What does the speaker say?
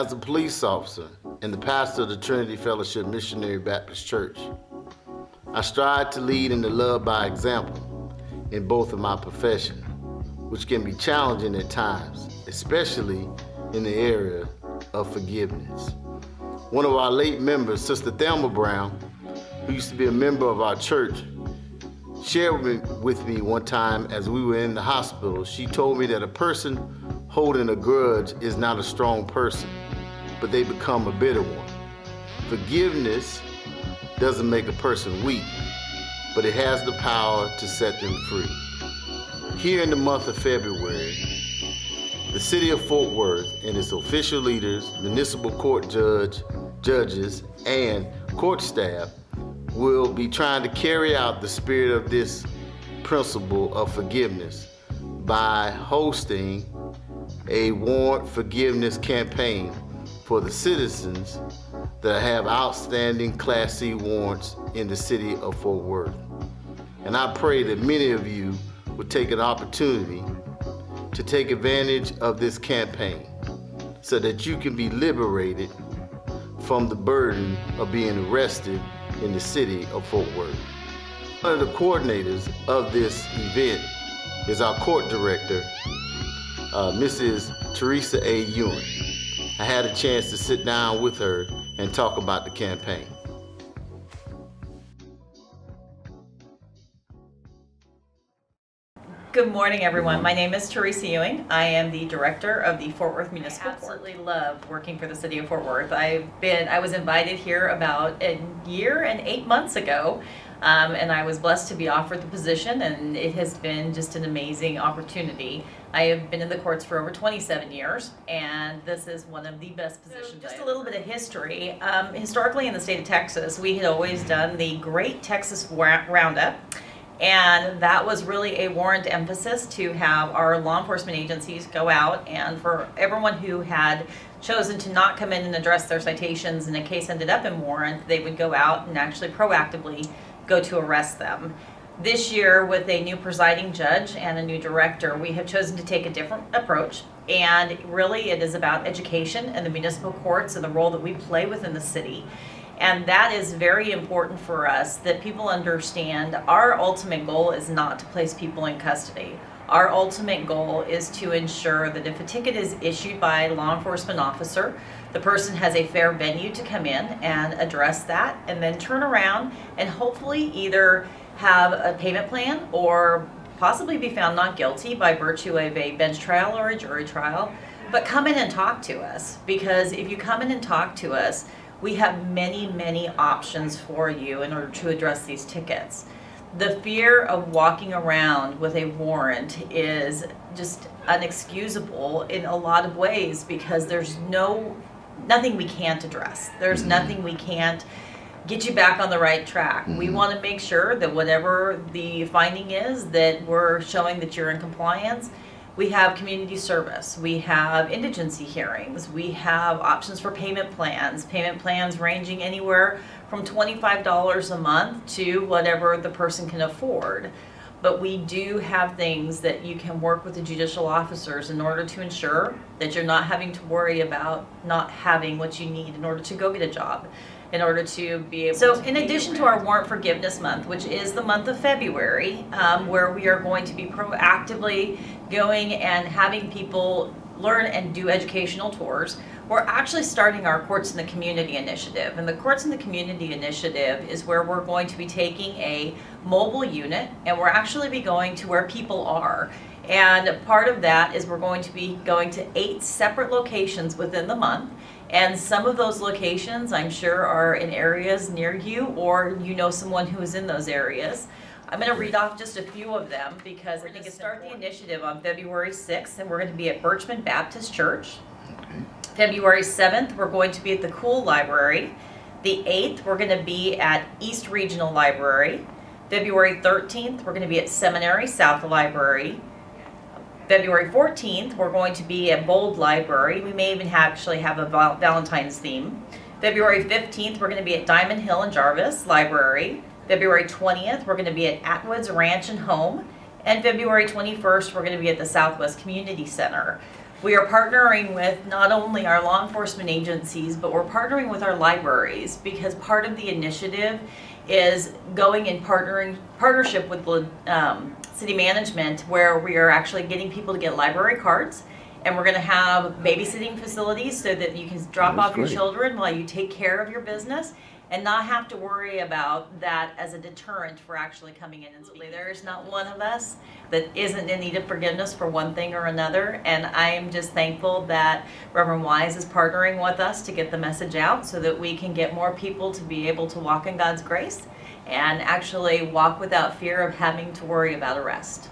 As a police officer and the pastor of the Trinity Fellowship Missionary Baptist Church, I strive to lead and to love by example in both of my profession, which can be challenging at times, especially in the area of forgiveness. One of our late members, Sister Thelma Brown, who used to be a member of our church, shared with me one time as we were in the hospital. She told me that a person holding a grudge is not a strong person, but they become a bitter one. Forgiveness doesn't make a person weak, but it has the power to set them free. Here in the month of February, the city of Fort Worth and its official leaders, municipal court judges, and court staff will be trying to carry out the spirit of this principle of forgiveness by hosting a warrant forgiveness campaign for the citizens that have outstanding Class C warrants in the city of Fort Worth. And I pray that many of you will take an opportunity to take advantage of this campaign so that you can be liberated from the burden of being arrested in the city of Fort Worth. One of the coordinators of this event is our court director, Mrs. Teresa A. Ewing. I had a chance to sit down with her and talk about the campaign. Good morning, everyone. My name is Teresa Ewing. I am the director of the Fort Worth Municipal Court. I absolutely love working for the city of Fort Worth. I was invited here about a year and 8 months ago, and I was blessed to be offered the position, and it has been just an amazing opportunity. I have been in the courts for over 27 years, and this is one of the best positions. So just a little bit of history. Historically in the state of Texas, we had always done the Great Texas Roundup. And that was really a warrant emphasis to have our law enforcement agencies go out, and for everyone who had chosen to not come in and address their citations and a case ended up in warrant, they would go out and actually proactively go to arrest them. This year, with a new presiding judge and a new director, we have chosen to take a different approach, and really it is about education and the municipal courts and the role that we play within the city. And that is very important for us, that people understand our ultimate goal is not to place people in custody. Our ultimate goal is to ensure that if a ticket is issued by a law enforcement officer, the person has a fair venue to come in and address that, and then turn around and hopefully either have a payment plan or possibly be found not guilty by virtue of a bench trial or a jury trial. But come in and talk to us, because if you come in and talk to us, we have many, many options for you in order to address these tickets. The fear of walking around with a warrant is just unexcusable in a lot of ways, because there's nothing we can't address. There's nothing we can't get you back on the right track. We want to make sure that whatever the finding is, that we're showing that you're in compliance. We have community service, we have indigency hearings, we have options for payment plans ranging anywhere from $25 a month to whatever the person can afford. But we do have things that you can work with the judicial officers in order to ensure that you're not having to worry about not having what you need in order to go get a job, in order to be able to. So in addition to our Warrant Forgiveness Month, which is the month of February, where we are going to be proactively going and having people learn and do educational tours, we're actually starting our Courts in the Community initiative. And the Courts in the Community initiative is where we're going to be taking a mobile unit, and we're actually be going to where people are. And part of that is we're going to be going to 8 separate locations within the month. And some of those locations, I'm sure, are in areas near you, or you know someone who is in those areas. I'm going to read off just a few of them, because we're going to start the initiative on February 6th, and we're going to be at Birchman Baptist Church. February 7th, we're going to be at the Cool Library. The 8th, we're going to be at East Regional Library. February 13th, we're going to be at Seminary South Library. February 14th, we're going to be at Bold Library. We may even actually have a Valentine's theme. February 15th, we're going to be at Diamond Hill and Jarvis Library. February 20th, we're going to be at Atwood's Ranch and Home. And February 21st, we're going to be at the Southwest Community Center. We are partnering with not only our law enforcement agencies, but we're partnering with our libraries, because part of the initiative is going in partnership with city management, where we are actually getting people to get library cards. And we're going to have babysitting facilities so that you can drop off your children while you take care of your business and not have to worry about that as a deterrent for actually coming in and speaking. There is not one of us that isn't in need of forgiveness for one thing or another. And I am just thankful that Reverend Wise is partnering with us to get the message out so that we can get more people to be able to walk in God's grace and actually walk without fear of having to worry about arrest.